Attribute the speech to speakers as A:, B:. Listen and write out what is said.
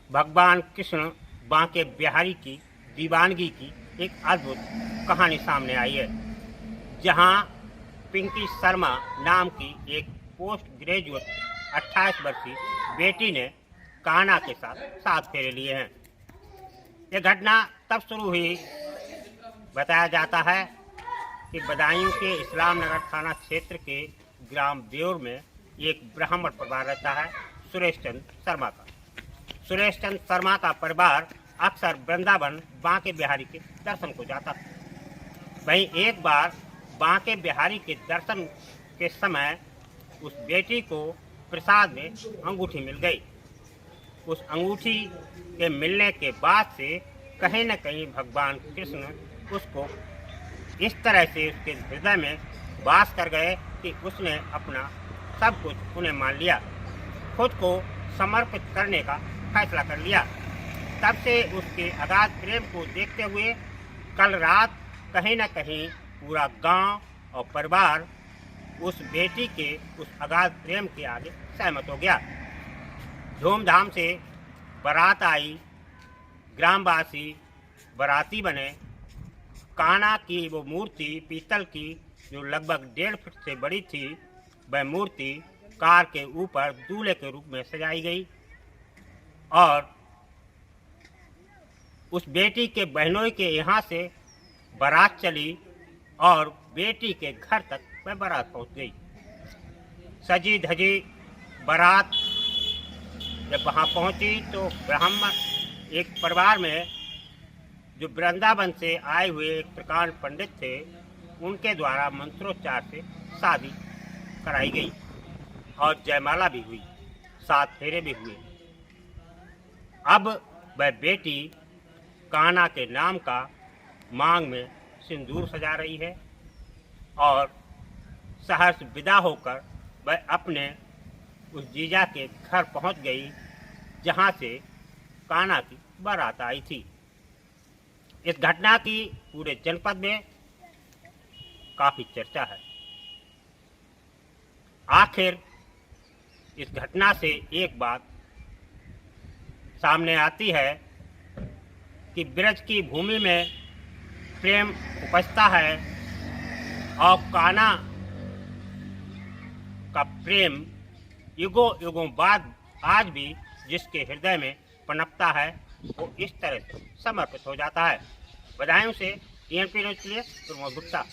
A: भगवान कृष्ण बांके बिहारी की दीवानगी की एक अद्भुत कहानी सामने आई है, जहां पिंकी शर्मा नाम की एक पोस्ट ग्रेजुएट 28 वर्षीय बेटी ने कान्हा के साथ 7 फेरे लिए हैं। यह घटना तब शुरू हुई, बताया जाता है कि बदायूं के इस्लाम नगर थाना क्षेत्र के ग्राम देउर में एक ब्राह्मण परिवार रहता है, सुरेश चंद्र शर्मा का। सुरेश चंद्र शर्मा का परिवार अक्सर वृंदावन बांके बिहारी के दर्शन को जाता था। वहीं एक बार बांके बिहारी के दर्शन के समय उस बेटी को प्रसाद में अंगूठी मिल गई। उस अंगूठी के मिलने के बाद से कहीं न कहीं भगवान कृष्ण उसको इस तरह से उसके हृदय में वास कर गए कि उसने अपना सब कुछ उन्हें मान लिया, खुद को समर्पित करने का फैसला कर लिया। तब से उसके अगाध प्रेम को देखते हुए कल रात कहीं न कहीं पूरा गांव और परिवार उस बेटी के उस अगाध प्रेम के आगे सहमत हो गया। धूमधाम से बारात आई, ग्रामवासी बाराती बने। कान्हा की वो मूर्ति पीतल की जो लगभग 1.5 फीट से बड़ी थी, वह मूर्ति कार के ऊपर दूल्हे के रूप में सजाई गई और उस बेटी के बहनोई के यहाँ से बारात चली और बेटी के घर तक वह बारात पहुँच गई। सजी धजी बारात जब वहाँ पहुँची तो ब्राह्मण एक परिवार में जो वृंदावन से आए हुए एक प्रकांड पंडित थे, उनके द्वारा मंत्रोच्चार से शादी कराई गई और जयमाला भी हुई, 7 फेरे भी हुए। अब वह बेटी कान्हा के नाम का मांग में सिंदूर सजा रही है और सहर्ष विदा होकर वह अपने उस जीजा के घर पहुंच गई, जहां से कान्हा की बारात आई थी। इस घटना की पूरे जनपद में काफी चर्चा है। आखिर इस घटना से एक बात सामने आती है कि ब्रज की भूमि में प्रेम उपजता है और कान्हा का प्रेम युगों युगों बाद आज भी जिसके हृदय में पनपता है, वो इस तरह से समर्पित हो जाता है। बदायूं से ENP न्यूज़ के लिए प्रमोद गुप्ता।